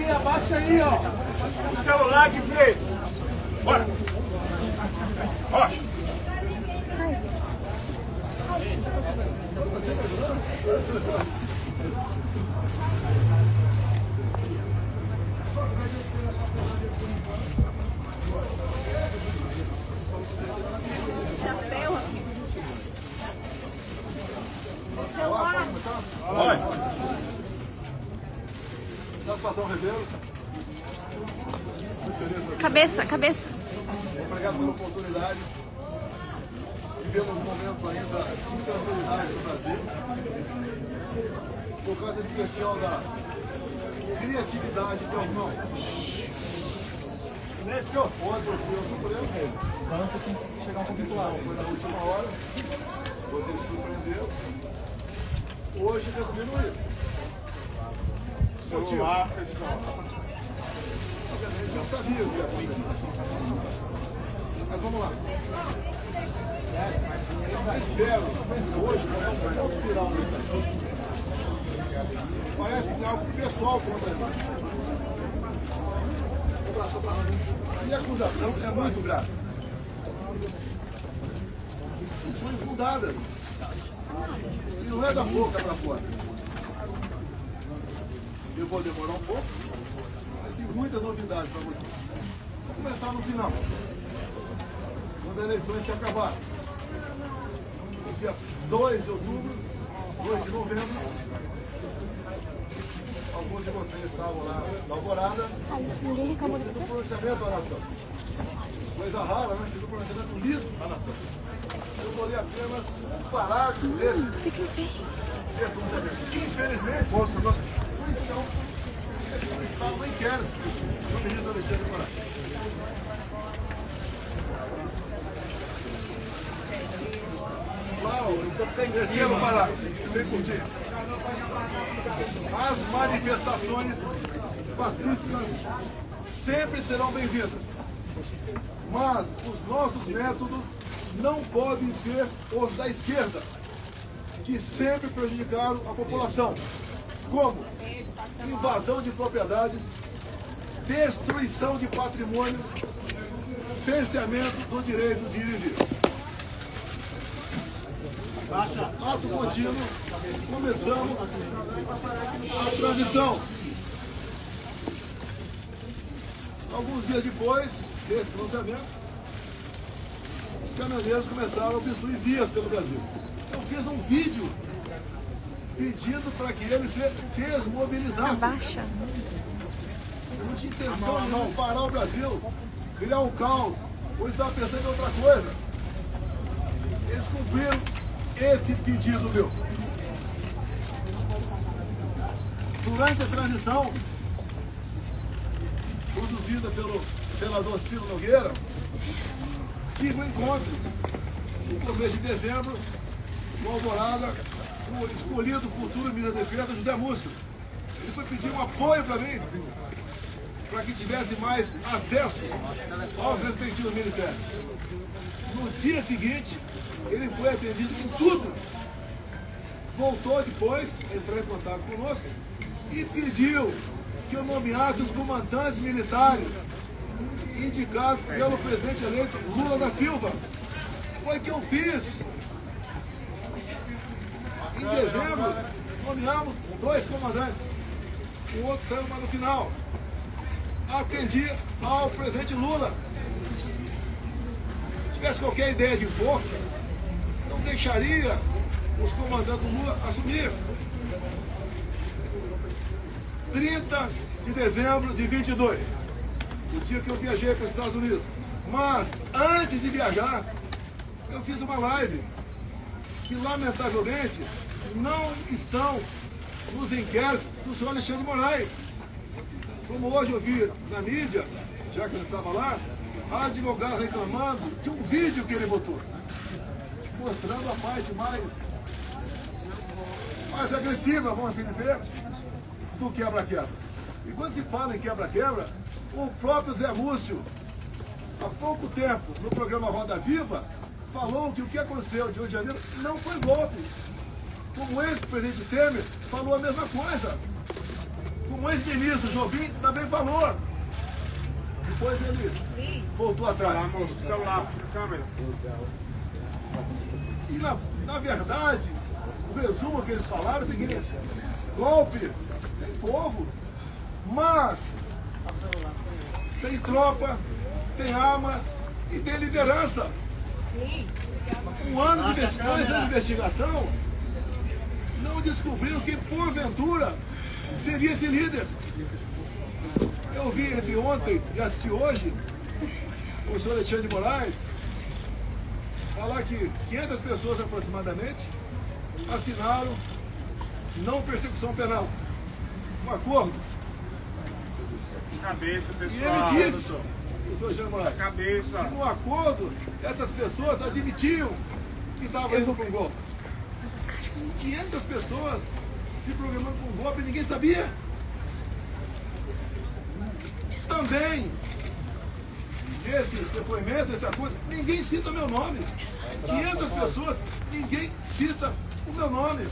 abaixa aí, ó. O celular aqui, Frei. Bora. Rocha. Chapéu aqui. Celular. Vai. Satisfação, Ribeiro. Cabeça, cabeça. Obrigado pela oportunidade. Vivemos um momento ainda de tranquilidade no Brasil. Por causa especial da criatividade de alguns. Nesse ontem eu fui ao Supremo. Vamos chegar um pouquinho lá. Foi na última hora. Vocês se surpreenderam. Hoje resumindo isso. Celular. Obviamente eu sabia o que ia acontecer. Mas vamos lá. Eu espero hoje nós vamos para um ponto final nisso aqui. Parece que tem algo pessoal contra mim. E a acusação é muito grave. E são infundadas. E não é da boca para fora. Eu vou demorar um pouco, mas tem muita novidade para vocês. Vou começar no final. Quando as eleições se acabarem. No dia 2 de outubro, 2 de novembro, alguns de vocês estavam lá na Alvorada. Ninguém reclamou de Fiz você? um pronunciamento à nação. Coisa rara, né? Fiz um pronunciamento lido à nação. Eu vou ler apenas um parágrafo desse pronunciamento. Infelizmente, por isso não estava no inquérito do ministro Alexandre de Moraes. Terceiro parágrafo, bem curtinho. As manifestações pacíficas sempre serão bem-vindas, mas os nossos métodos não podem ser os da esquerda, que sempre prejudicaram a população, como invasão de propriedade, destruição de patrimônio, cerceamento do direito de ir e vir. Ato contínuo, começamos a transição. Alguns dias depois desse pronunciamento, os caminhoneiros começaram a obstruir vias pelo Brasil. Eu fiz um vídeo pedindo para que eles se desmobilizassem. Abaixa. Eu não tinha intenção de não parar o Brasil, criar um caos, ou estava pensando em outra coisa. Eles cumpriram esse pedido meu. Durante a transição, conduzida pelo senador Ciro Nogueira, tive um encontro no começo de dezembro, no Alvorada, com o escolhido futuro ministro da Defesa, José Múcio. Ele foi pedir um apoio para mim, para que tivesse mais acesso aos respectivos ministérios. No dia seguinte, ele foi atendido com tudo. Voltou depois, entrou em contato conosco e pediu que eu nomeasse os comandantes militares indicados pelo presidente eleito Lula da Silva. Foi que eu fiz. Em dezembro, nomeamos 2 comandantes. O outro saiu mais no final. Atendi ao presidente Lula. Se tivesse qualquer ideia de força, não deixaria os comandantes do Lula assumir. 30 de dezembro de 22, o dia que eu viajei para os Estados Unidos. Mas, antes de viajar, eu fiz uma live que, lamentavelmente, não estão nos inquéritos do senhor Alexandre de Moraes. Como hoje eu vi na mídia, já que ele estava lá, a advogada reclamando de um vídeo que ele botou, mostrando a parte mais agressiva, vamos assim dizer, do quebra-quebra. E quando se fala em quebra-quebra, o próprio Zé Múcio, há pouco tempo, no programa Roda Viva, falou que o que aconteceu de 8 de janeiro não foi golpe. Como o ex-presidente Temer falou a mesma coisa. como o ex-ministro Jobim também falou. Depois ele voltou atrás. Celular, câmera. E na verdade, o resumo que eles falaram é o seguinte: golpe tem povo, mas tem tropa, tem armas e tem liderança. Um ano de investigação, não descobriram quem porventura seria esse líder. Eu vi entre ontem e assisti hoje o senhor Alexandre de Moraes falar que 500 pessoas aproximadamente assinaram não persecução penal, um acordo. Cabeça, E pessoal. ele disse, o senhor Alexandre Moraes, Cabeça. que no acordo essas pessoas admitiam que estavam indo para um golpe. 500 pessoas se programando para um golpe e ninguém sabia. Também, esse depoimento, esse acordo, ninguém cita o meu nome. 500 pessoas, ninguém cita o meu nome.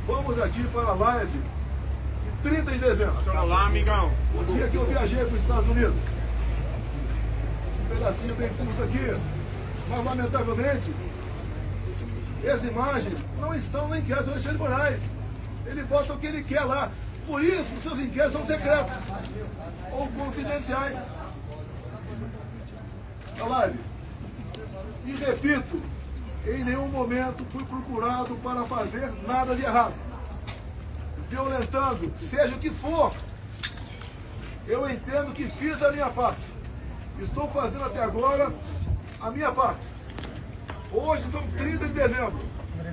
Vamos aqui para a live de 30 de dezembro. Celular, amigão. O dia que eu viajei para os Estados Unidos. Um pedacinho bem curto aqui. Mas, lamentavelmente, as imagens não estão no inquérito do Alexandre de Moraes. Ele bota o que ele quer lá. Por isso, os seus inquéritos são secretos ou confidenciais. A live. E repito, em nenhum momento fui procurado para fazer nada de errado. Violentando, seja o que for. Eu entendo que fiz a minha parte. Estou fazendo até agora a minha parte. Hoje são 30 de dezembro.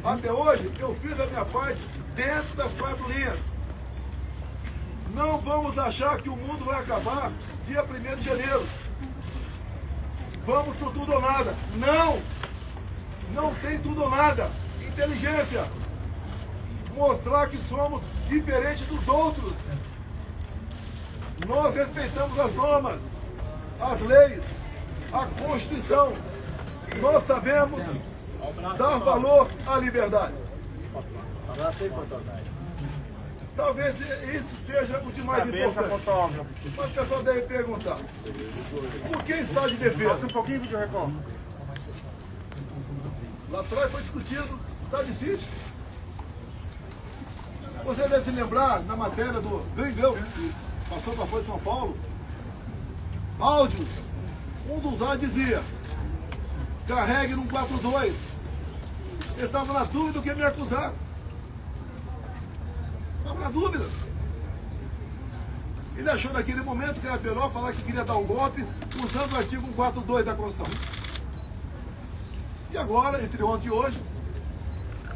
Até hoje eu fiz a minha parte dentro das 4 linhas. Não vamos achar que o mundo vai acabar dia 1º de janeiro. Vamos por tudo ou nada. Não! Não tem tudo ou nada. Inteligência. Mostrar que somos diferentes dos outros. Nós respeitamos as normas, as leis, a Constituição. Nós sabemos dar valor à liberdade. Talvez isso seja o de mais Cabeça, importante. fotógrafo. Mas o pessoal deve perguntar: por que está de defesa? Mostra um pouquinho, vídeo record. Lá atrás foi discutido estado de sítio. Você deve se lembrar, na matéria do Gringão, que passou para a Folha de São Paulo, áudios. Um dos áudios dizia: carregue no 42. Eles estavam na dúvida do que me acusar. Estavam na dúvida. Ele achou naquele momento que era melhor falar que queria dar um golpe usando o artigo 142 da Constituição. E agora, entre ontem e hoje,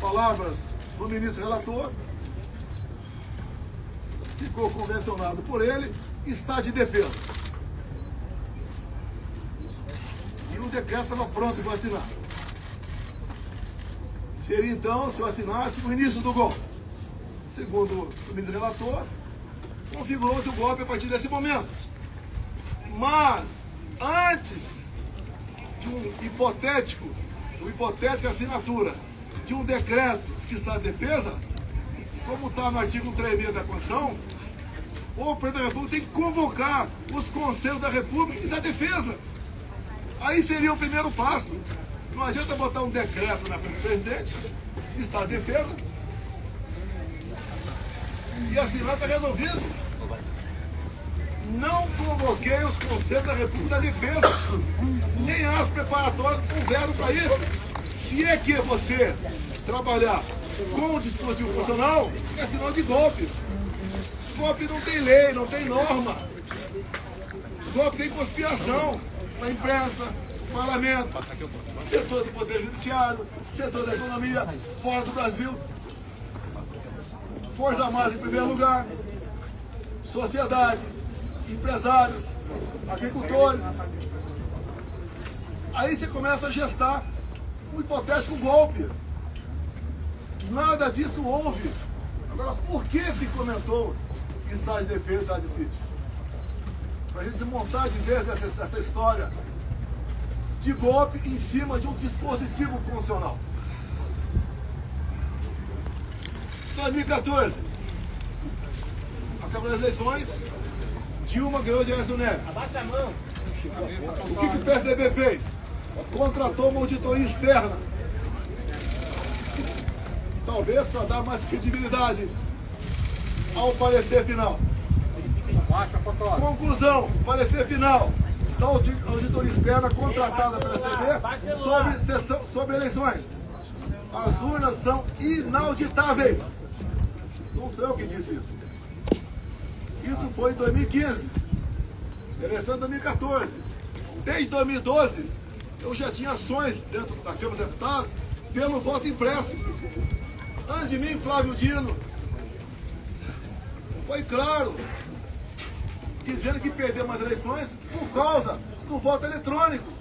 palavras do ministro relator, ficou convencionado por ele, está de defesa. E o decreto estava pronto para assinar. Seria então, se eu assinasse, o início do golpe. Segundo o ministro relator, configurou-se o golpe a partir desse momento. Mas, antes de uma hipotética assinatura de um decreto de estado de defesa, como está no artigo 136 da Constituição, o presidente da República tem que convocar os conselhos da República e da Defesa. Aí seria o primeiro passo. Não adianta botar um decreto na frente do presidente, estado de defesa, e assinar está resolvido. Não convoquei os conselhos da República da Defesa, nem as preparatórias houveram para isso. Se é que você trabalhar com o dispositivo constitucional, é sinal de golpe. Golpe não tem lei, não tem norma. Golpe tem conspiração na imprensa, no parlamento, setor do poder judiciário, setor da economia, fora do Brasil. Força Armada em primeiro lugar, sociedade, empresários, agricultores. Aí você começa a gestar um hipotético golpe. Nada disso houve. Agora, por que se comentou estado de defesa e estado de sítio? Para a gente desmontar de vez essa história de golpe em cima de um dispositivo funcional. 2014, acabou as eleições, Dilma ganhou de Aécio Neves. Abaixa a mão. O que o PSDB fez? Contratou uma auditoria externa. Talvez para dar mais credibilidade ao parecer final. Baixa a foto. Conclusão, parecer final da auditoria externa contratada pela STB sobre eleições. As urnas são inauditáveis. Não sei o que disse isso. Isso foi em 2015. Eleição de 2014. Desde 2012, eu já tinha ações dentro da Câmara dos Deputados pelo voto impresso. Antes de mim, Flávio Dino foi claro, dizendo que perdeu as eleições por causa do voto eletrônico.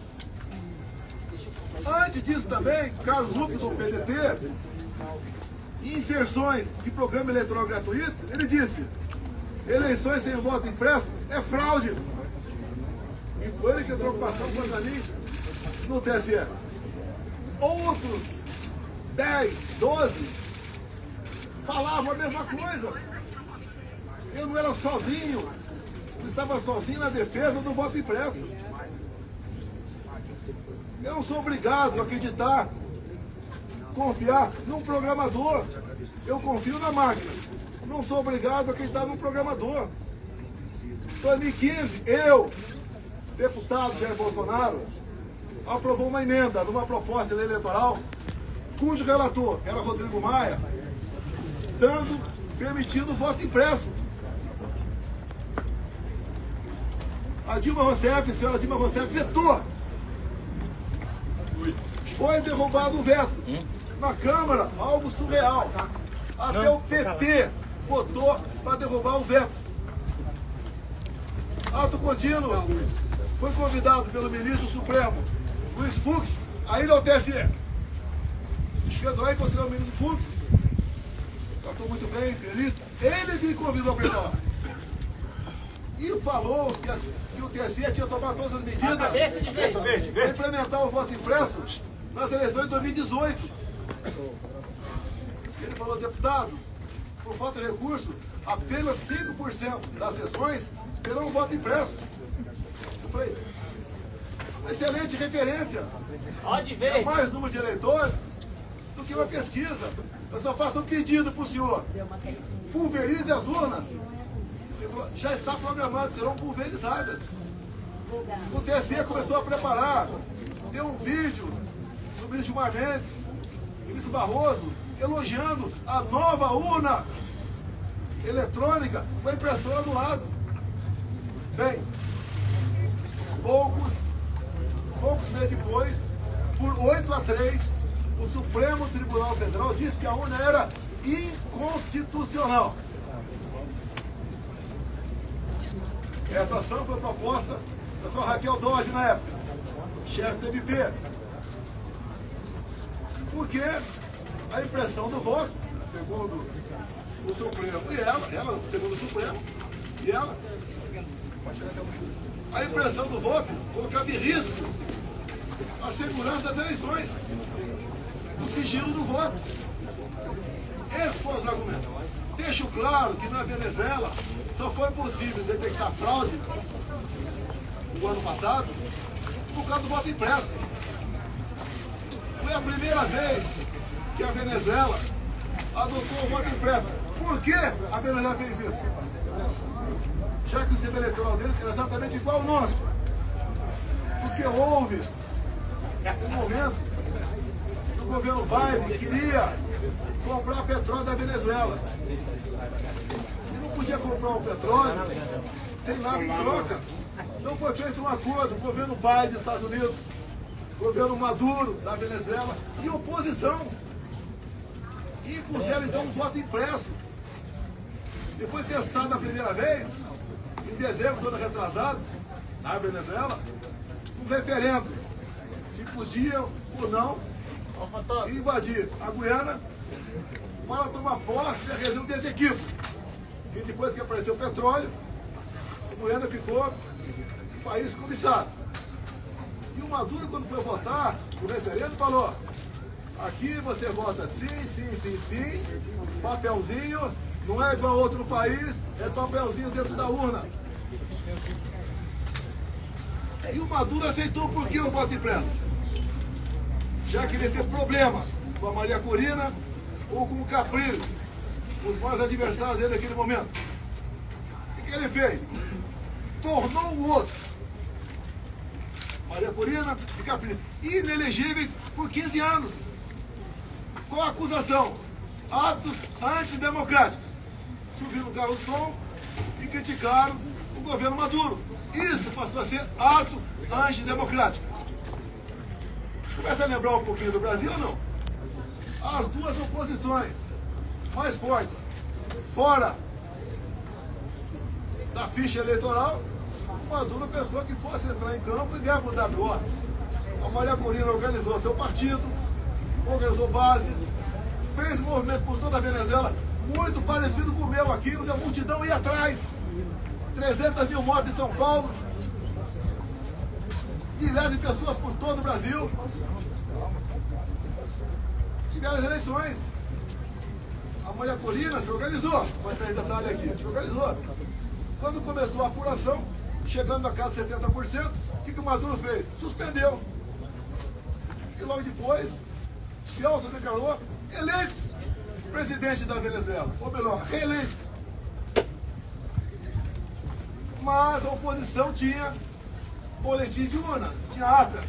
Antes disso também, Carlos Lupe, do PDT, em inserções de programa eletrônico gratuito, ele disse: eleições sem voto impresso é fraude. E foi ele que entrou com ação contra mim no TSE. Outros 10, 12 falavam a mesma coisa. Eu não era sozinho, eu estava sozinho na defesa do voto impresso. Eu não sou obrigado a acreditar, confiar num programador. Eu confio na máquina. Não sou obrigado a acreditar num programador. Em 2015, eu, deputado Jair Bolsonaro, aprovou uma emenda numa proposta de lei eleitoral, cujo relator era Rodrigo Maia, permitindo o voto impresso. A Dilma Rousseff, a senhora Dilma Rousseff, vetou. Foi derrubado o veto. Na Câmara, algo surreal. Até o PT votou para derrubar o veto. Ato contínuo. Foi convidado pelo ministro Supremo, Luiz Fux, a ir ao TSE. Chegando lá e considerou o ministro Fux. Tratou muito bem, feliz. Ele me convidou para ir lá. E falou que o TSE tinha tomado todas as medidas para implementar o voto impresso nas eleições de 2018. Ele falou: deputado, por falta de recurso, apenas 5% das sessões terão um voto impresso. Eu falei: excelente referência. Pode ver. É mais número de eleitores do que uma pesquisa. Eu só faço um pedido para o senhor: pulverize as urnas. Ele falou: já está programado, serão pulverizadas. O TSE começou a preparar. Deu um vídeo do ministro Gilmar Mendes, ministro Barroso, elogiando a nova urna eletrônica com a impressora do lado. Bem, poucos meses depois, por 8-3, o Supremo Tribunal Federal disse que a urna era inconstitucional. Essa ação foi proposta pela senhora Raquel Dodge na época, chefe do MP. Porque a impressão do voto, segundo o Supremo e ela segundo o Supremo e ela, a impressão do voto colocava em risco a segurança das eleições, o sigilo do voto. Esses foram os argumentos. Deixo claro que na Venezuela só foi possível detectar fraude no ano passado por causa do voto impresso. Foi a primeira vez que a Venezuela adotou o voto impresso. Por que a Venezuela fez isso? Já que o sistema eleitoral deles era exatamente igual ao nosso. Porque houve um momento que o governo Biden queria comprar petróleo da Venezuela. E não podia comprar o petróleo sem nada em troca. Então foi feito um acordo, o governo Biden dos Estados Unidos, o governo Maduro da Venezuela e oposição. E impuseram então um voto impresso. E foi testado a primeira vez, em dezembro do ano retrasado, na Venezuela, um referendo. Se podia ou não invadir a Guiana para tomar posse da região desse equipe. E depois que apareceu o petróleo, a Guiana ficou um país cobiçado. E o Maduro, quando foi votar, o referendo falou, aqui você vota sim, sim, sim, sim, papelzinho, não é igual a outro país, é papelzinho dentro da urna. E o Maduro aceitou por que o voto impresso? Já que ele teve problema com a Maria Corina ou com o Capriles, os maiores adversários dele naquele momento. O que ele fez? Tornou o outro, Maria Corina e Capriles, inelegíveis por 15 anos. Qual a acusação? Atos antidemocráticos. Subiram no carro do som e criticaram o governo Maduro. Isso passou a ser ato antidemocrático. Começa a lembrar um pouquinho do Brasil ou não? As duas oposições mais fortes, fora da ficha eleitoral, o Maduro pensou que fosse entrar em campo e ganhar por WO. A Maria Corina organizou seu partido, organizou bases, fez movimento por toda a Venezuela, muito parecido com o meu aqui, onde a multidão ia atrás. 300 mil mortes em São Paulo, milhares de pessoas por todo o Brasil. Tiveram as eleições. A Maria Corina se organizou, vou entrar em detalhe aqui, se organizou. Quando começou a apuração, chegando a casa de 70%, o que o Maduro fez? Suspendeu. E logo depois, se autodeclarou eleito presidente da Venezuela, ou melhor, reeleito. Mas a oposição tinha boletim de urna, tinha atas.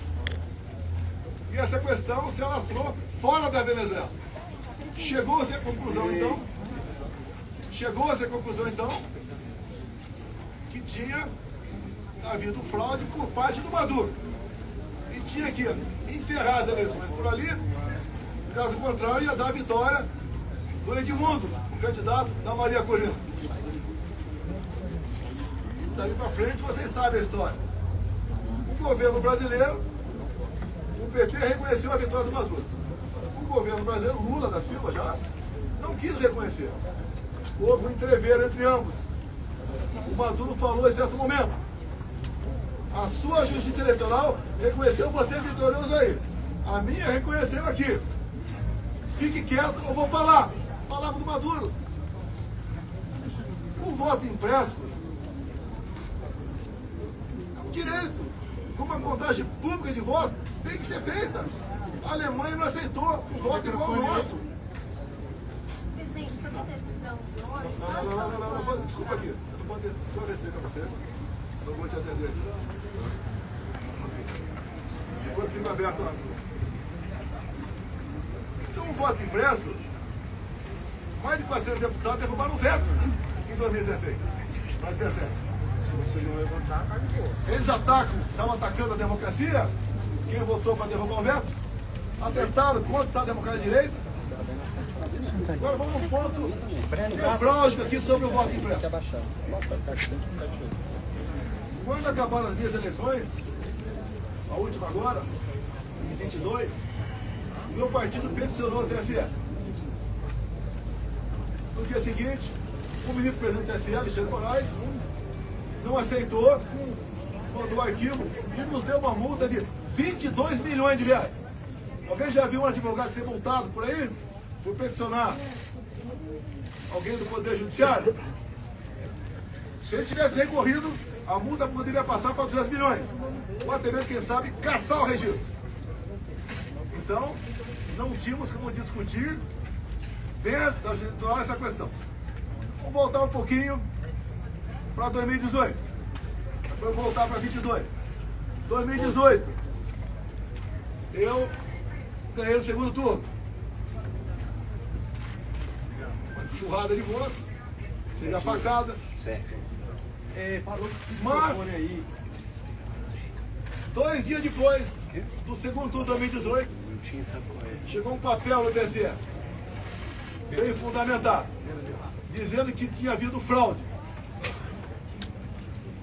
E essa questão se alastrou fora da Venezuela. Chegou-se à conclusão, então, que tinha havido fraude por parte do Maduro. E tinha que encerrar as eleições por ali, caso contrário, ia dar a vitória do Edmundo, o candidato da Maria Corina. E daí para frente vocês sabem a história. O governo brasileiro, o PT reconheceu a vitória do Maduro. O governo brasileiro, Lula da Silva já, não quis reconhecer. Houve um entreveiro entre ambos. O Maduro falou em certo momento, a sua justiça eleitoral reconheceu você vitorioso aí. A minha reconheceu aqui. Fique quieto, eu vou falar. Palavra do Maduro. O voto impresso é um direito. Como a contagem pública de votos tem que ser feita. A Alemanha não aceitou o voto igual ao nosso. Presidente, sobre a decisão de hoje... Não, desculpa aqui. Não pode ter só respeito a você. Não vou te atender. Depois fica aberto lá. Então o voto impresso, mais de 400 deputados derrubaram o veto em 2016, para 2017. Se você não levantar, tá de boa. Eles estavam atacando a democracia, quem votou para derrubar o veto, atentaram contra o Estado Democrático de Direito. Agora vamos a um ponto nefrálgico aqui sobre o voto impresso. Quando acabaram as minhas eleições, a última agora, em 22, o meu partido peticionou o TSE. No dia seguinte, o ministro-presidente do TSE, Alexandre Moraes, não aceitou, mandou o arquivo e nos deu uma multa de 22 milhões de reais. Alguém já viu um advogado ser multado por aí? Por peticionar alguém do Poder Judiciário? Se ele tivesse recorrido, a multa poderia passar para 200 milhões. Ou até mesmo, quem sabe, caçar o registro. Então, não tínhamos como discutir dentro da justiça essa questão. Vamos voltar um pouquinho para 2018. Vamos voltar para 22. 2018, eu ganhei o segundo turno. Uma churrada de votos, seja a facada. Mas, 2 dias depois do segundo turno de 2018, chegou um papel no TSE, bem fundamentado, dizendo que tinha havido fraude.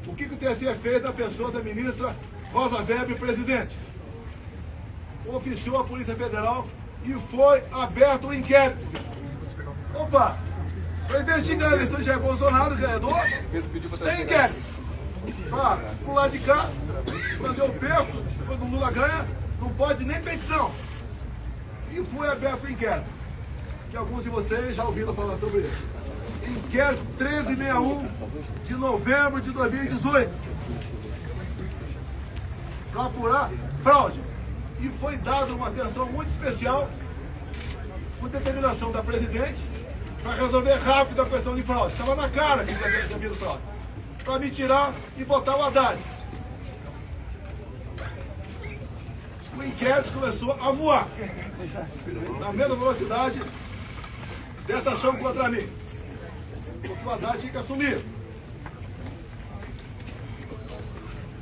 O que o TSE fez na pessoa da ministra Rosa Weber, presidente? Oficiou a Polícia Federal e foi aberto um inquérito. Opa! Para investigar a eleição de Jair Bolsonaro, ganhador, tem inquérito. Pro lado de cá, quando eu perco, quando o Lula ganha, não pode nem petição. E foi aberto o inquérito, que alguns de vocês já ouviram falar sobre ele. Inquérito 1361 de novembro de 2018. Para apurar fraude. E foi dada uma atenção muito especial, por determinação da presidente, para resolver rápido a questão de fraude. Estava na cara que tinha havido fraude. Para me tirar e botar o Haddad. O inquérito começou a voar. Na mesma velocidade dessa ação contra mim. Porque o Haddad tinha que assumir.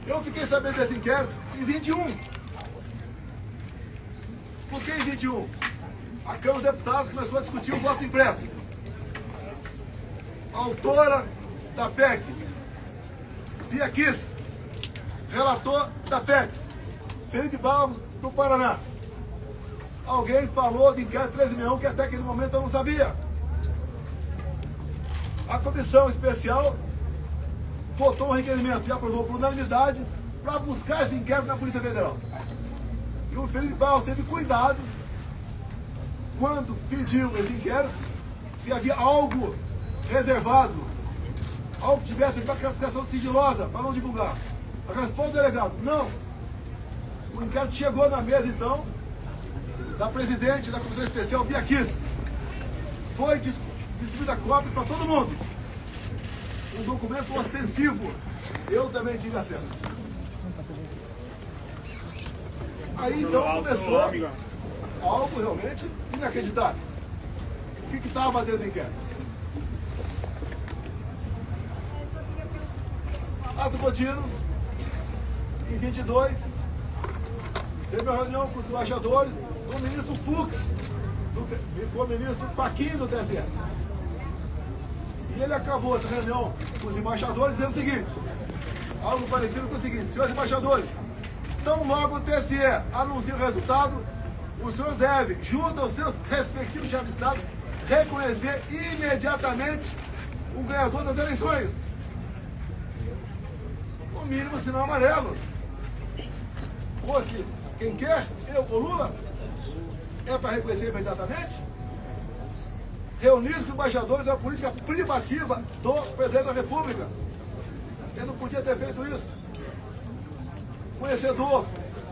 Eu fiquei sabendo desse inquérito em 21. Por que em 21? A Câmara dos Deputados começou a discutir o voto impresso. A autora da PEC, Bia Kicis, relator da PEC, Felipe Barros, do Paraná. Alguém falou de inquérito 1361 que até aquele momento eu não sabia. A comissão especial votou um requerimento e aprovou por unanimidade para buscar esse inquérito na Polícia Federal. E o Felipe Barros teve cuidado, quando pediu esse inquérito, se havia algo reservado, algo que tivesse uma classificação sigilosa, para não divulgar. A resposta do delegado, não. O inquérito chegou na mesa, então, da presidente da Comissão Especial, Bia Kicis. Foi distribuída cópia para todo mundo. Um documento ostensivo. Eu também tive acesso. Aí, então, começou algo realmente inacreditável. O que estava dentro do inquérito? Ato contínuo, em 22, teve uma reunião com os embaixadores do ministro Fux, com o ministro Fachin do TSE. E ele acabou essa reunião com os embaixadores dizendo o seguinte, algo parecido com o seguinte: senhores embaixadores, tão logo o TSE anuncia o resultado, o senhor deve, junto aos seus respectivos chefes de Estado, reconhecer imediatamente o ganhador das eleições. O mínimo sinal amarelo. Fosse quem quer, eu ou Lula, é para reconhecer imediatamente? Reunir os embaixadores é uma política privativa do presidente da República. Ele não podia ter feito isso. Conhecedor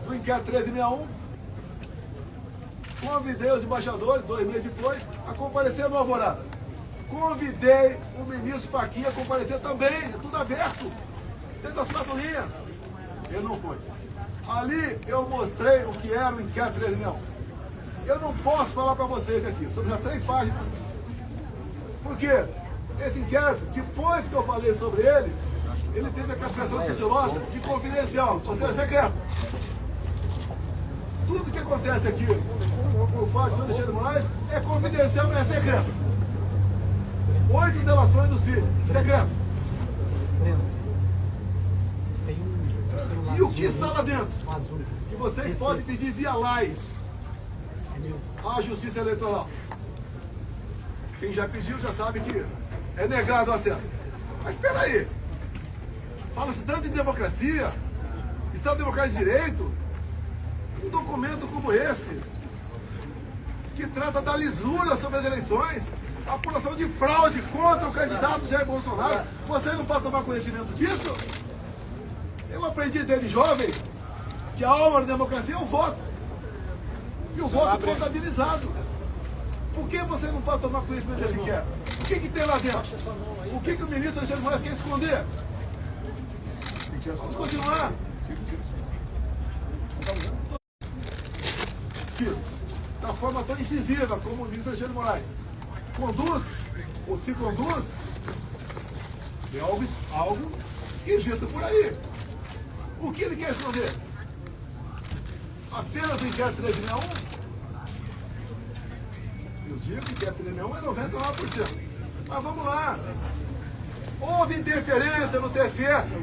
do inquérito 1361, convidei os embaixadores, 2 meses depois, a comparecer no Alvorada. Convidei o ministro Fachin a comparecer também, tudo aberto, dentro das 4 linhas. Ele não foi. Ali eu mostrei o que era o inquérito 1361. Eu não posso falar para vocês aqui, sobre as 3 páginas. Por quê? Esse inquérito, depois que eu falei sobre ele teve a classificação sigilosa de confidencial, ou seja, secreto. Tudo que acontece aqui por parte do Alexandre de Moraes é confidencial, mas é secreto. 8 delações do Cid, secreto. E o que está lá dentro? Que vocês podem pedir via LAIS à Justiça Eleitoral. Quem já pediu já sabe que é negado o acesso. Mas espera aí. Fala-se tanto em democracia, Estado Democrático de Direito, um documento como esse, que trata da lisura sobre as eleições, a apuração de fraude contra o candidato Jair Bolsonaro, você não pode tomar conhecimento disso? Eu aprendi desde jovem que a alma da democracia é o voto. E o voto contabilizado. Por que você não pode tomar conhecimento desse inquérito? O que tem lá dentro? O que o ministro Alexandre de Moraes quer esconder? Vamos continuar. Da forma tão incisiva como o ministro Alexandre de Moraes conduz, ou se conduz, tem algo esquisito por aí. O que ele quer esconder? Apenas o inquérito 1361? Eu digo que o inquérito 1361 é 99%. Mas vamos lá. Houve interferência no TSE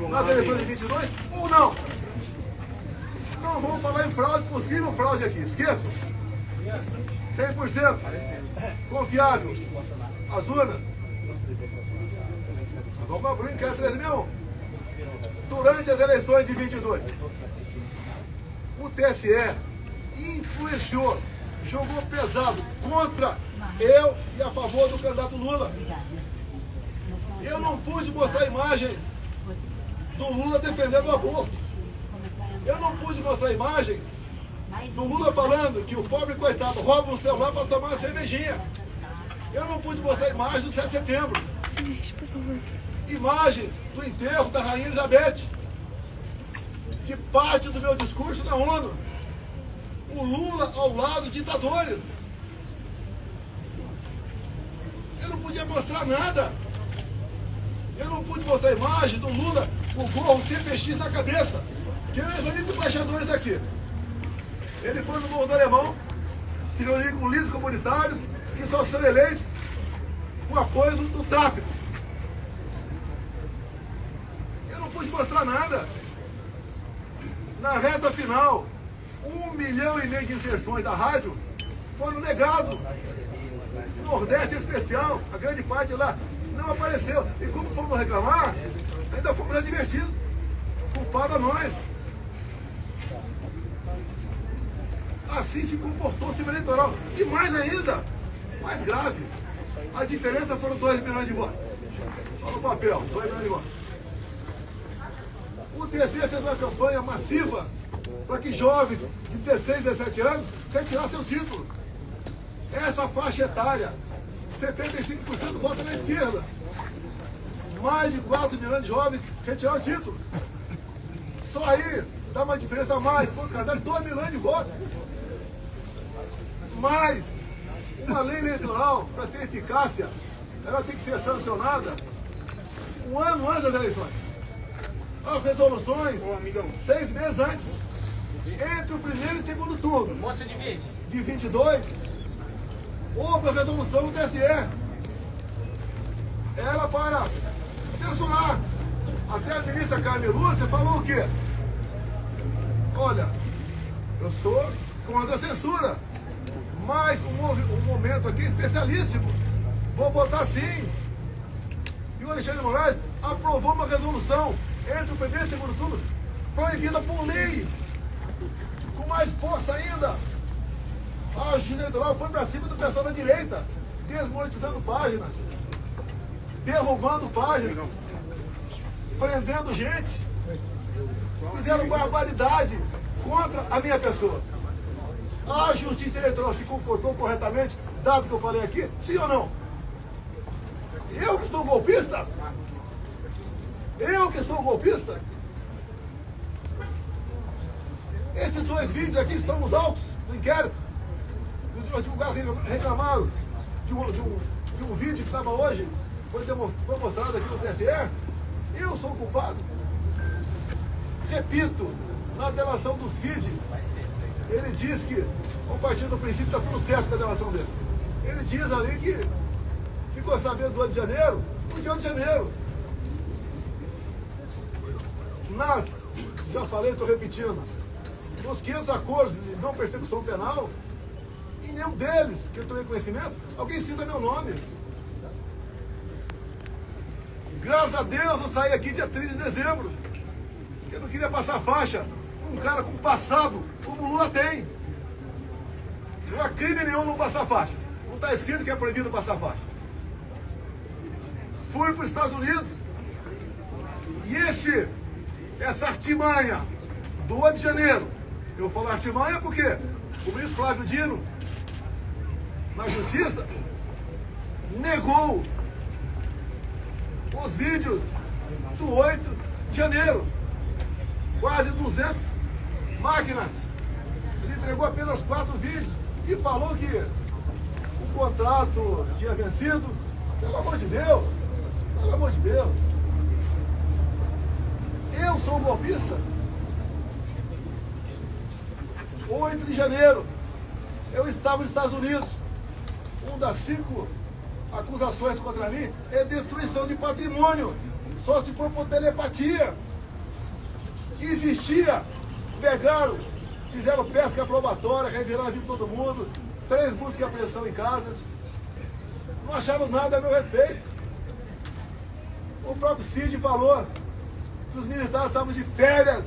nas eleições de 22 ou não? Não vamos falar em fraude, possível fraude aqui. Esqueçam. 100% confiável. As urnas. Vamos abrir o inquérito 1361. Durante as eleições de 22. o TSE influenciou, jogou pesado contra eu e a favor do candidato Lula. Eu não pude mostrar imagens do Lula defendendo o aborto. Eu não pude mostrar imagens do Lula falando que o pobre coitado rouba um celular para tomar uma cervejinha. Eu não pude mostrar imagens do 7 de setembro. Silêncio, por favor. Imagens do enterro da Rainha Elizabeth. De parte do meu discurso na ONU. O Lula ao lado de ditadores. Eu não podia mostrar nada. Eu não pude mostrar imagem do Lula com o gorro CPX na cabeça. Que eu reuni com embaixadores aqui. Ele foi no Morro do Alemão, se reuniu com líderes comunitários que só são eleitos com apoio do tráfico. Eu não pude mostrar nada. Na reta final, 1,5 milhão de inserções da rádio foram negados. Nordeste especial, a grande parte lá não apareceu. E como fomos reclamar, ainda fomos advertidos. Culpado a nós. Assim se comportou o sistema eleitoral. E mais ainda, mais grave, a diferença foram 2 milhões de votos. Olha o papel, 2 milhões de votos. O TSE fez uma campanha massiva para que jovens de 16, 17 anos retirassem seu título. Essa faixa etária, 75% vota na esquerda. Mais de 4 milhões de jovens retiraram o título. Só aí dá uma diferença a mais, cada 2 milhões de votos. Mas uma lei eleitoral, para ter eficácia, ela tem que ser sancionada um ano antes das eleições. As resoluções, 6 meses antes, entre o primeiro e segundo turno. Moça de verde. De 22, houve a resolução do TSE. Era para censurar. Até a ministra Carmen Lúcia falou o quê? Olha, eu sou contra a censura, mas um momento aqui especialíssimo. Vou votar sim. E o Alexandre de Moraes aprovou uma resolução entre o primeiro e o segundo turno, proibida por lei. Com mais força ainda. A justiça eleitoral foi para cima do pessoal da direita, desmonetizando páginas, derrubando páginas, prendendo gente. Fizeram barbaridade contra a minha pessoa. A justiça eleitoral se comportou corretamente, dado que eu falei aqui? Sim ou não? Eu que sou golpista? Eu que sou golpista? Esses 2 vídeos aqui estão nos autos do inquérito. Os advogados reclamaram de um vídeo que estava hoje, foi mostrado aqui no TSE. Eu sou o culpado. Repito, na delação do Cid, ele diz que, a partir do princípio, está tudo certo com a delação dele. Ele diz ali que ficou sabendo do ano de janeiro, no dia de janeiro. Já falei, estou repetindo, nos 500 acordos de não persecução penal, em nenhum deles, que eu tomei conhecimento, alguém cita meu nome. Graças a Deus eu saí aqui dia 13 de dezembro. Eu não queria passar faixa com um cara com passado, como o Lula tem. Não há crime nenhum não passar faixa. Não está escrito que é proibido passar faixa. Fui para os Estados Unidos. E essa artimanha do 8 de janeiro, eu falo artimanha porque o ministro Flávio Dino, na justiça, negou os vídeos do 8 de janeiro. Quase 200 máquinas. Ele entregou apenas 4 vídeos e falou que o contrato tinha vencido. Pelo amor de Deus! Pelo amor de Deus! Eu sou um golpista? 8 de janeiro, eu estava nos Estados Unidos. Uma das 5 acusações contra mim é destruição de patrimônio. Só se for por telepatia. Existia, pegaram, fizeram pesca probatória, reviraram a vida de todo mundo, 3 buscas de apreensão em casa. Não acharam nada a meu respeito. O próprio Cid falou que os militares estavam de férias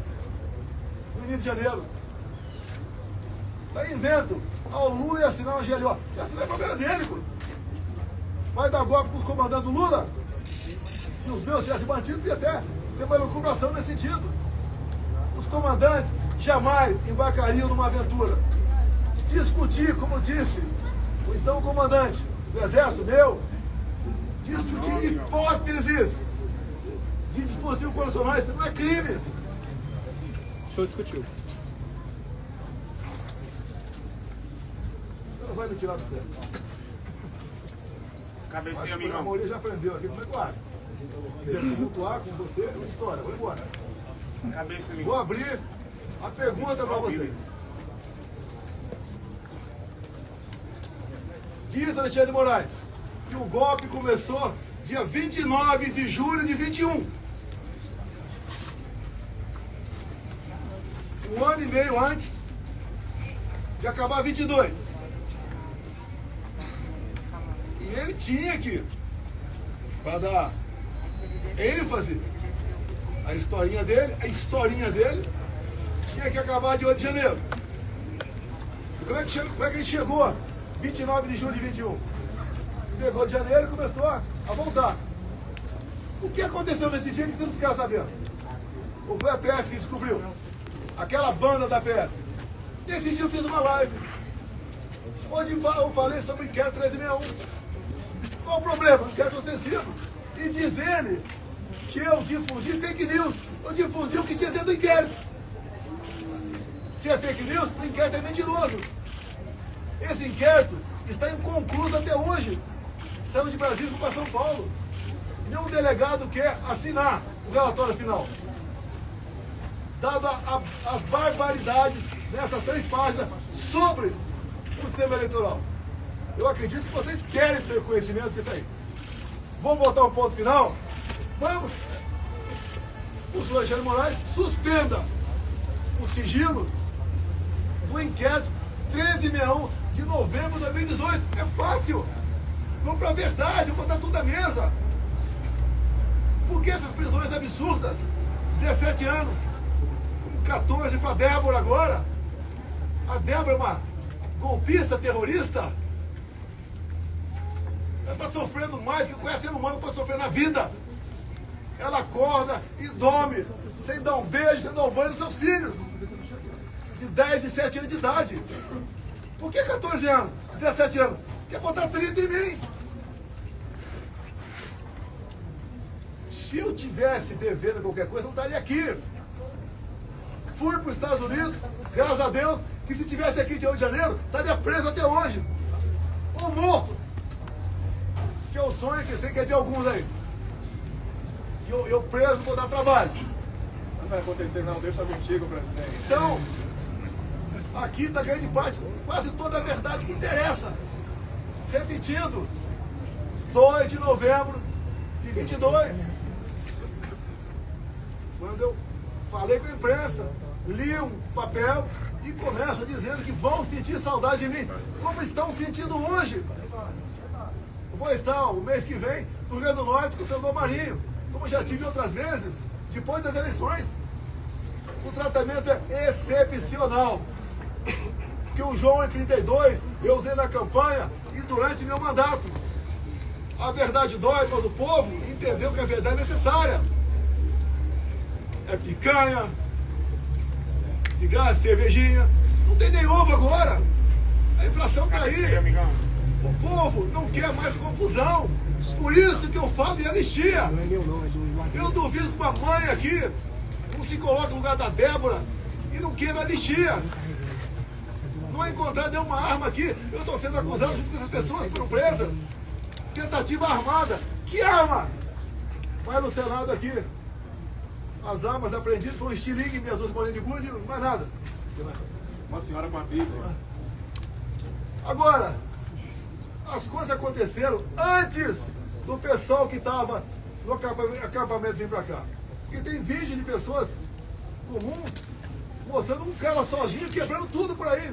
no Rio de Janeiro. Daí inventam. O Lula ia assinar uma GLO. Se assinar é problema dele, pô. Vai dar golpe com os comandantes do Lula? Se os meus tivessem mantido, ia até ter uma elucubração nesse sentido. Os comandantes jamais embarcariam numa aventura. Discutir, como disse o então comandante do Exército, meu, discutir hipóteses de dispositivos condicionais, isso não é crime. O senhor discutiu. Você não vai me tirar do sério. Cabecinha, Acho que a amigão. maioria já aprendeu aqui como é que vai. Quiser tumultuar com você, é uma história, vou embora. Cabeça, amigão. Vou abrir a pergunta para vocês. Diz Alexandre de Moraes que o golpe começou dia 29 de julho de 21. Um ano e meio antes de acabar 22. E ele tinha que, para dar ênfase à historinha dele, tinha que acabar de 8 de janeiro. E como é que ele chegou 29 de julho de 21? Pegou de janeiro e começou a voltar. O que aconteceu nesse dia que vocês não ficaram sabendo? Ou foi a PF que descobriu? Aquela banda da PF. Nesse dia eu fiz uma live, onde eu falei sobre o inquérito 1361. Qual o problema? Inquérito ostensivo. E diz ele que eu difundi fake news. Eu difundi o que tinha dentro do inquérito. Se é fake news, o inquérito é mentiroso. Esse inquérito está inconcluso até hoje. Saiu de Brasília para São Paulo. Nenhum delegado quer assinar o relatório final. Dado as barbaridades nessas 3 páginas sobre o sistema eleitoral. Eu acredito que vocês querem ter conhecimento disso aí. Vamos botar um ponto final? Vamos! O senhor Alexandre de Moraes suspenda o sigilo do inquérito 1361 de novembro de 2018. É fácil! Vamos para a verdade, vamos botar tudo na mesa. Por que essas prisões absurdas? 17 anos, 14 para Débora agora. A Débora é uma golpista, terrorista. Ela está sofrendo mais que qualquer ser humano pode sofrer na vida. Ela acorda e dorme, sem dar um beijo, sem dar um banho nos seus filhos, de 10 e 7 anos de idade. Por que 14 anos, 17 anos? Quer botar 30 em mim? Se eu tivesse devendo qualquer coisa, eu não estaria aqui. Fui para os Estados Unidos, graças a Deus, que se tivesse aqui de 8 de janeiro, estaria preso até hoje. Ou morto. Que é o sonho que eu sei que é de alguns aí. Que eu preso vou dar trabalho. Não vai acontecer não, deixa contigo, presidente. Então, aqui está grande parte, quase toda a verdade que interessa. Repetindo, 2 de novembro de 22. Quando eu falei com a imprensa, li um papel e começo dizendo que vão sentir saudade de mim, como estão sentindo hoje. Eu vou estar o mês que vem no Rio Grande do Norte com o senador Marinho, como já tive outras vezes, depois das eleições. O tratamento é excepcional. Que o João em 32 eu usei na campanha e durante meu mandato. A verdade dói quando o povo entendeu que a verdade é necessária. É picanha, cigarro, cervejinha. Não tem nem ovo agora. A inflação está aí. O povo não quer mais confusão. Por isso que eu falo em anistia. Eu duvido que uma mãe aqui não se coloque no lugar da Débora e não queira anistia. Não encontrar nenhuma arma aqui. Eu estou sendo acusado junto com essas pessoas que foram presas. Tentativa armada. Que arma? Vai no Senado aqui. As armas apreendidas foram estilingue, minhas 2 bolinhas de gude, mais nada. Uma senhora com a Bíblia. Agora, as coisas aconteceram antes do pessoal que estava no acampamento vir para cá. Porque tem vídeo de pessoas comuns mostrando um cara sozinho quebrando tudo por aí.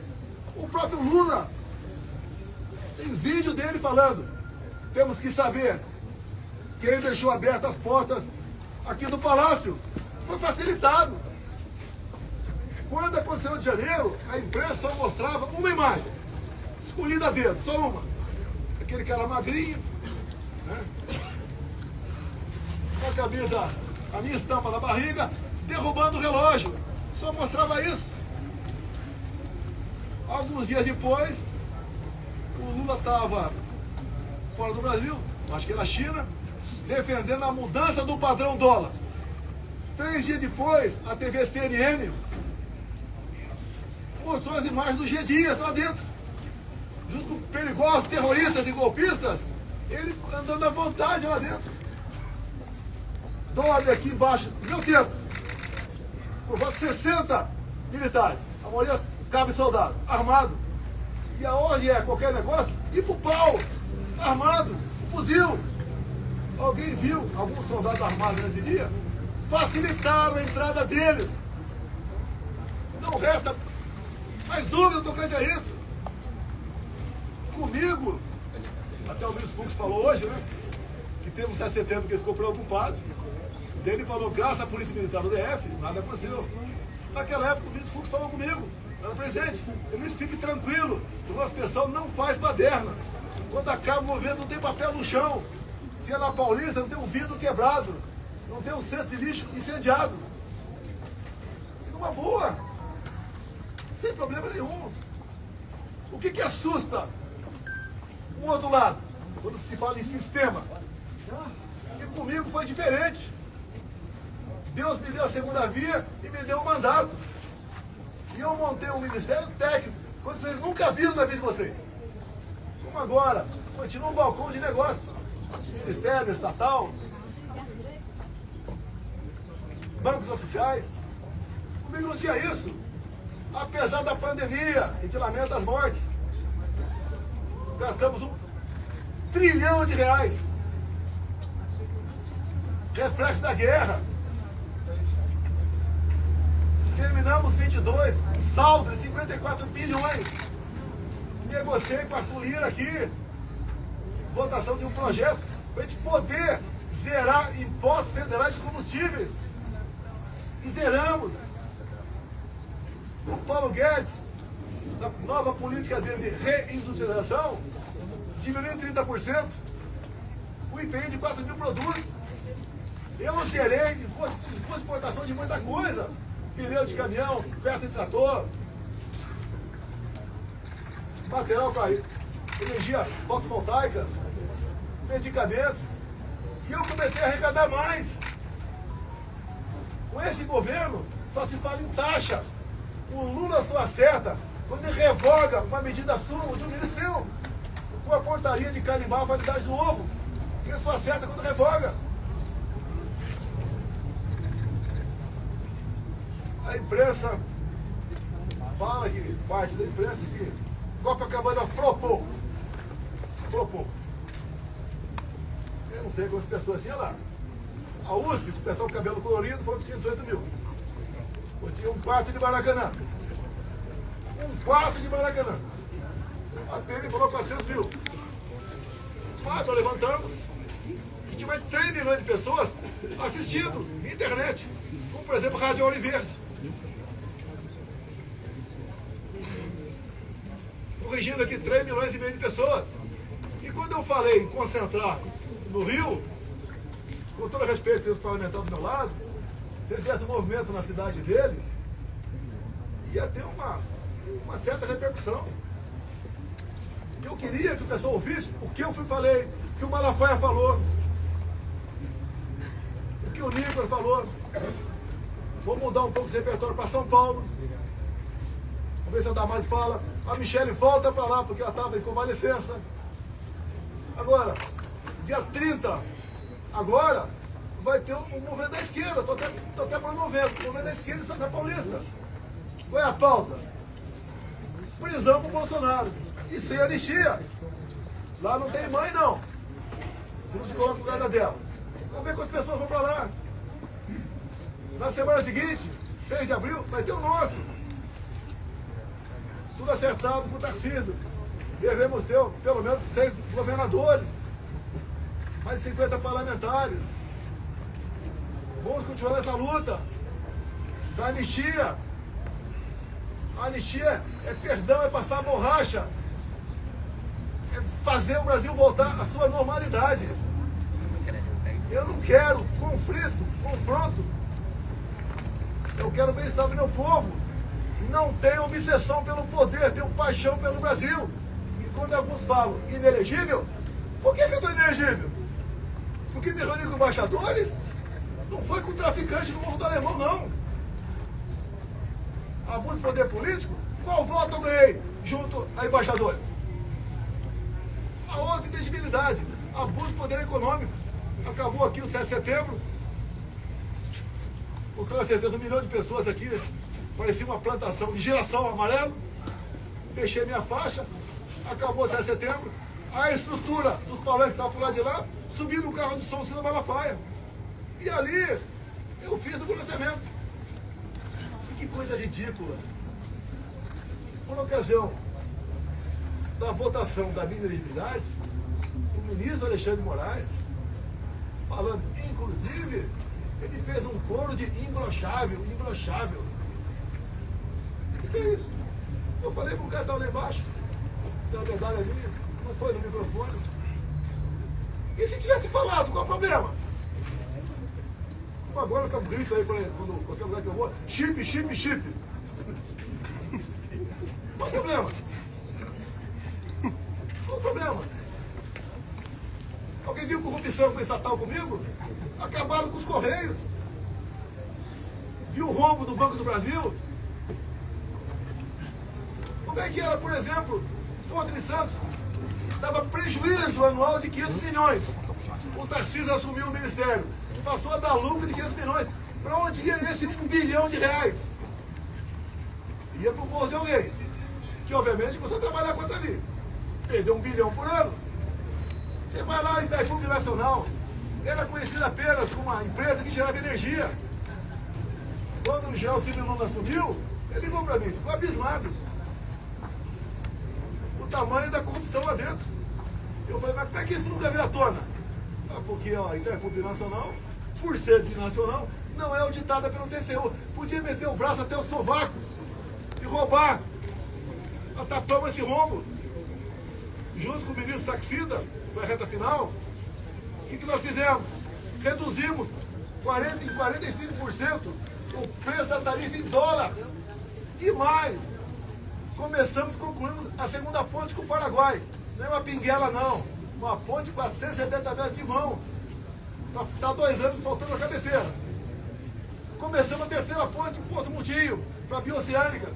O próprio Lula. Tem vídeo dele falando. Temos que saber quem deixou abertas as portas aqui do Palácio. Foi facilitado. Quando aconteceu de janeiro, a imprensa só mostrava uma imagem, escolhida a dedo, só uma. Aquele cara magrinho, né? Com a camisa, a minha estampa na barriga, derrubando o relógio. Só mostrava isso. Alguns dias depois, o Lula estava fora do Brasil, acho que era China, defendendo a mudança do padrão dólar. 3 dias depois, a TV CNN mostrou as imagens do G. Dias lá dentro, junto com perigosos terroristas e golpistas, ele andando à vontade lá dentro. Dorme aqui embaixo, meu tempo, por volta de 60 militares, a maioria cabe soldado, armado. E aonde é qualquer negócio, ir pro pau, armado, fuzil. Alguém viu alguns soldados armados nesse dia? Facilitaram a entrada deles. Não resta mais dúvida tocante a isso. Comigo, até o ministro Fux falou hoje, né? Que teve um 7 de setembro que ele ficou preocupado. Ele falou, graças à Polícia Militar do DF, nada aconteceu. Naquela época, o ministro Fux falou comigo, era presidente, o ministro, fique tranquilo, o nosso pessoal não faz baderna. Quando acaba o movimento, não tem papel no chão. Se é na Paulista, não tem um vidro quebrado, não tem um cesto de lixo incendiado. E numa boa, sem problema nenhum. O que assusta um outro lado, quando se fala em sistema? E comigo foi diferente. Deus me deu a segunda via e me deu um mandato. E eu montei um ministério técnico, coisa que vocês nunca viram na vida de vocês. Como agora, continua um balcão de negócio. Ministério, estatal, bancos oficiais. Comigo não tinha isso. Apesar da pandemia, a gente lamenta as mortes. Gastamos R$1 trilhão. Reflexo da guerra. Terminamos 22, um saldo de 54 bilhões. Negociei com a Arthur Lira aqui, votação de um projeto, para a gente poder zerar impostos federais de combustíveis. E zeramos. O Paulo Guedes, na nova política dele de reindustrialização, diminuiu em 30% o IPI de 4 mil produtos. Eu zerei imposto de importação de muita coisa. Pneu de caminhão, peça de trator, material para energia fotovoltaica, medicamentos. E eu comecei a arrecadar mais. Com esse governo, só se fala em taxa. O Lula só acerta quando ele revoga uma medida sua ou de um ministro, com a portaria de carimbar a validade do ovo. Ele só acerta quando revoga. A imprensa fala que, parte da imprensa, que Copacabana flopou. Flopou. Eu não sei quantas pessoas tinha lá. A USP, o pessoal com cabelo colorido, falou que tinha 18 mil. Eu tinha um quarto de Maracanã. Um quarto de Maracanã. A PM falou 400 mil. Nós levantamos. A gente vai 3 milhões de pessoas assistindo internet. Como, por exemplo, Rádio Oliveira. Corrigindo aqui 3 milhões e meio de pessoas. E quando eu falei em concentrar no Rio, com todo respeito aos parlamentares do meu lado, se fizesse um movimento na cidade dele, ia ter uma certa repercussão. Eu queria que o pessoal ouvisse o que eu falei, o que o Malafaia falou, o que o Nicolas falou. Vou mudar um pouco esse repertório para São Paulo. Vamos ver se a Damares fala. A Michele volta para lá, porque ela estava em convalescença. Agora, dia 30, agora, vai ter um movimento da esquerda. Estou até promovendo. O movimento da esquerda em Santa Paulista. Qual é a pauta? Prisão para o Bolsonaro. E sem anistia. Lá não tem mãe, não. Que não se coloca no lugar dela. Vamos ver quantas pessoas vão para lá. Na semana seguinte, 6 de abril, vai ter o nosso. Tudo acertado com o Tarcísio. Devemos ter pelo menos 6 governadores, mais de 50 parlamentares. Vamos continuar nessa luta da anistia. A anistia é perdão, é passar borracha. É fazer o Brasil voltar à sua normalidade. Eu não quero conflito, confronto. Eu quero o bem-estar do meu povo. Não tenho obsessão pelo poder, tenho paixão pelo Brasil. E quando alguns falam inelegível, por que eu estou inelegível? Porque me reuni com embaixadores? Não foi com traficante no Morro do Alemão, não. Abuso de poder político? Qual voto eu ganhei junto a embaixadores? A outra inelegibilidade, abuso de poder econômico. Acabou aqui o 7 de setembro, com toda certeza 1 milhão de pessoas aqui, parecia uma plantação de girassol amarelo. Deixei minha faixa, acabou o 7 de setembro, a estrutura dos palanques que estavam por lá de lá, subi no carro de som Cida Malafaia. E ali eu fiz o pronunciamento. E que coisa ridícula. Por ocasião da votação da minha inelegibilidade, o ministro Alexandre de Moraes, falando, inclusive, ele fez um coro de imbrochável. O que é isso? Eu falei para o cara que estava lá embaixo, tem uma medalha ali, não foi no microfone. E se tivesse falado, qual é o problema? Agora eu grito aí, quando qualquer lugar que eu vou, chip. Qual é o problema? Qual o problema? Alguém viu corrupção com estatal comigo? Acabaram com os Correios. Viu o rombo do Banco do Brasil? Como é que era, por exemplo, Ponte de Santos? Dava prejuízo anual de 500 milhões. O Tarcísio assumiu o ministério. Passou a dar lucro de 500 milhões. Para onde ia esse 1 bilhão de reais? Ia para o bolso de alguém. Que, obviamente, começou a trabalhar contra mim. Perdeu 1 bilhão por ano. Você vai lá em Itaipu Nacional, era conhecida apenas como uma empresa que gerava energia. Quando o Gelson Luna assumiu, ele ligou para mim, ficou abismado. O tamanho da corrupção lá dentro. Eu falei, mas como é que isso nunca veio à tona? Porque ó, Itaipu Nacional, por ser binacional, não é auditada pelo TCU. Podia meter o braço até o sovaco e roubar. Nós tapamos esse rombo. Junto com o ministro Saxida, na reta final, o que nós fizemos? Reduzimos 40% em 45% o preço da tarifa em dólar. E mais, concluímos a segunda ponte com o Paraguai. Não é uma pinguela, não. Uma ponte com 470 metros de vão. Está 2 anos faltando a cabeceira. Começamos a terceira ponte em Porto Mutinho, para a Bioceânica.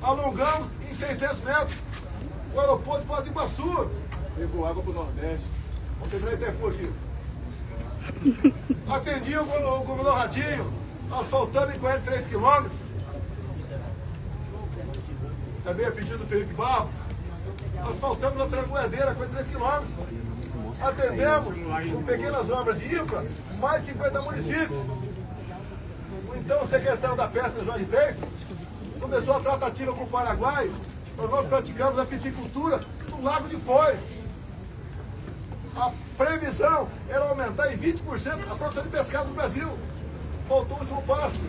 Alongamos em 600 metros o aeroporto de Foz do Iguaçu. Levou água para o Nordeste. Vamos terminar Itaipu aqui. Atendi o governador Ratinho, asfaltando em 43 quilômetros. Também a pedido do Felipe Barros. Asfaltamos a Trancoedeira, 43 quilômetros. Atendemos, com pequenas obras de infra, mais de 50 municípios. O então secretário da Pesca, Jorge Seif, começou a tratativa com o Paraguai, para nós praticarmos a piscicultura no Lago de Foz. A previsão era aumentar em 20% a produção de pescado no Brasil. Faltou o último passo.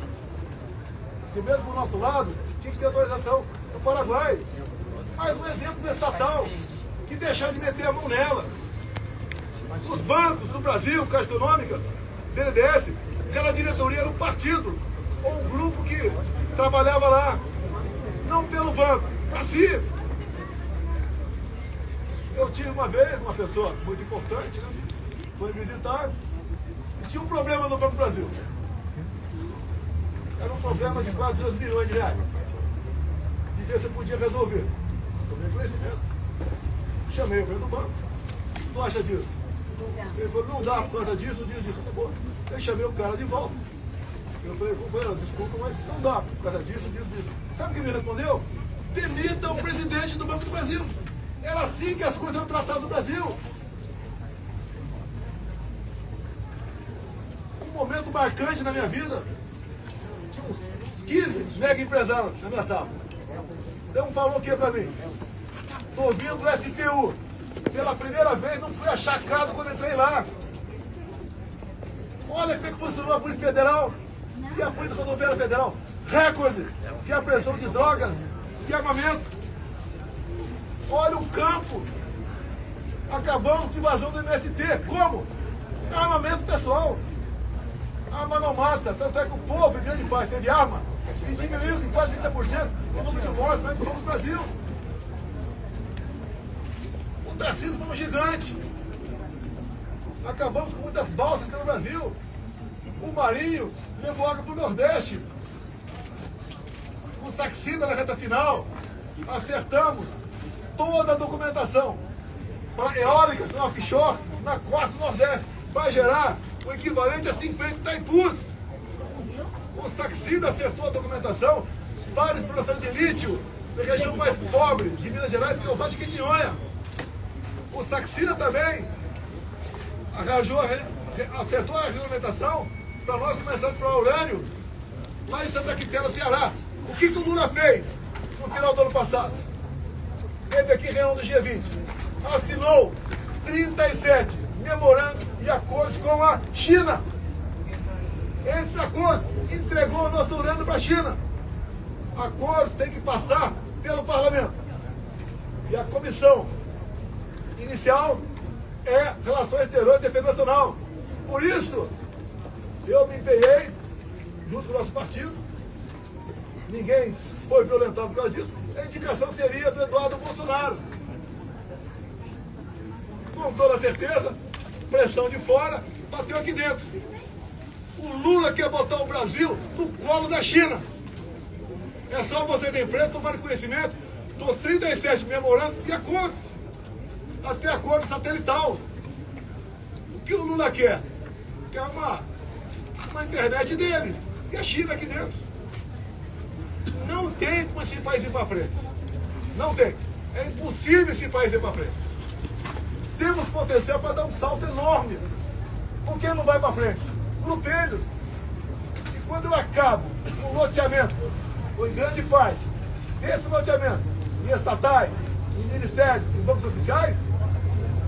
E mesmo do nosso lado, tinha que ter autorização do Paraguai. Mais um exemplo do estatal, que deixou de meter a mão nela. Os bancos do Brasil, Caixa Econômica, BNDES, aquela diretoria era um partido, ou um grupo que trabalhava lá, não pelo banco, para si. Eu tive uma vez uma pessoa muito importante, né? Foi me visitar e tinha um problema no Banco do Brasil. Era um problema de quase 2 milhões de reais. E ver se podia resolver. Tomei conhecimento. Chamei o presidente do banco. O que tu acha disso? Ele falou, não dá por causa disso, disso. Tá bom. Eu chamei o cara de volta. Eu falei, companheiro, desculpa, mas não dá por causa disso. Sabe o que ele me respondeu? Demita o presidente do Banco do Brasil. Era assim que as coisas eram tratadas no Brasil. Um momento marcante na minha vida. Tinha uns 15 mega empresários na minha sala. Então falou o que pra mim? Estou ouvindo o STU. Pela primeira vez não fui achacado quando entrei lá. Olha como é que funcionou a Polícia Federal. E a Polícia Rodoviária Federal, recorde de apreensão de drogas e armamento. Olha o campo. Acabamos de invasão do MST. Como? Armamento pessoal. Arma não mata. Tanto é que o povo, em grande parte, teve arma e diminuiu em quase 30% o número de mortes na inflação do Brasil. O Tarcísio foi um gigante. Acabamos com muitas balsas pelo Brasil. O Marinho levou água para o Nordeste. O Saxida na reta final. Acertamos toda a documentação para eólicas, na offshore, na costa do Nordeste, para gerar o equivalente a 50 Itaipus. O Saxida acertou a documentação para a exploração de lítio na região mais pobre de Minas Gerais, que é o Vale de Quitinhonha. O Saxida também acertou a regulamentação para nós começarmos a explorar urânio lá em Santa Quitéria, Ceará. O que o Lula fez no final do ano passado? Teve aqui reunião do G20. Assinou 37 memorandos e acordos com a China. Entre acordos, entregou o nosso urânio para a China. Acordos têm que passar pelo parlamento. E a comissão inicial é Relações Exteriores e Defesa Nacional. Por isso, eu me empenhei, junto com o nosso partido, ninguém foi violentado por causa disso, a indicação seria do Eduardo Bolsonaro. Com toda certeza, pressão de fora, bateu aqui dentro. O Lula quer botar o Brasil no colo da China. É só você da imprensa tomar conhecimento dos 37 memorandos e acordos, até acordo satelital. O que o Lula quer? Quer uma internet dele, e a China aqui dentro. Não tem como esse país ir para frente. Não tem. É impossível esse país ir para frente. Temos potencial para dar um salto enorme. Por que não vai para frente? Grupelhos. E quando eu acabo com o loteamento, ou em grande parte, desse loteamento, em estatais, em ministérios, em bancos oficiais,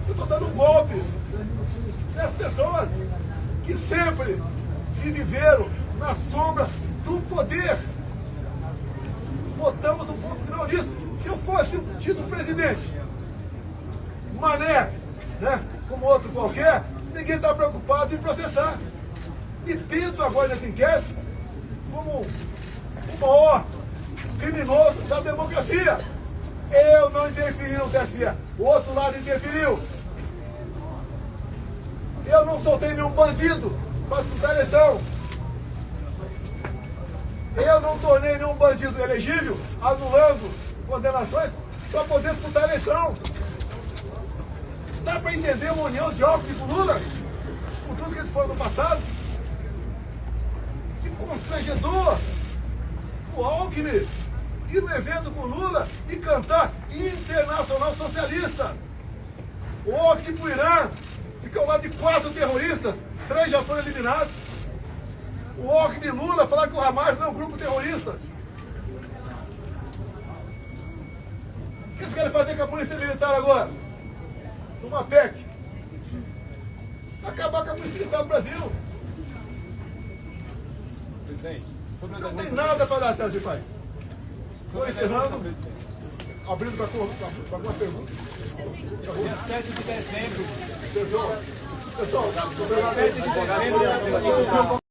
eu estou dando um golpe nessas pessoas que sempre se viveram na sombra do poder. Botamos um ponto final nisso. Se eu fosse um título presidente, Mané, né, como outro qualquer, ninguém está preocupado em processar. E pinto agora nesse inquérito como o maior criminoso da democracia. Eu não interferi no TSE, o outro lado interferiu. Eu não soltei nenhum bandido para disputar a eleição. Eu não tornei nenhum bandido elegível, anulando condenações para poder disputar a eleição. Dá para entender uma união de Alckmin com Lula? Com tudo que eles foram no passado? Que constrangedor! O Alckmin ir no evento com Lula e cantar Internacional Socialista. O Alckmin para o Irã fica ao lado de 4 terroristas, 3 já foram eliminados. O Alckmin e Lula falar que o Hamas não é um grupo terrorista. O que eles querem fazer com a Polícia Militar agora? Numa PEC. Acabar com a Polícia Militar do Brasil. Presidente, não tem nada para dar certo esse país. Estou encerrando, abrindo para alguma pergunta. dia 7 de dezembro. Pessoal, obrigado.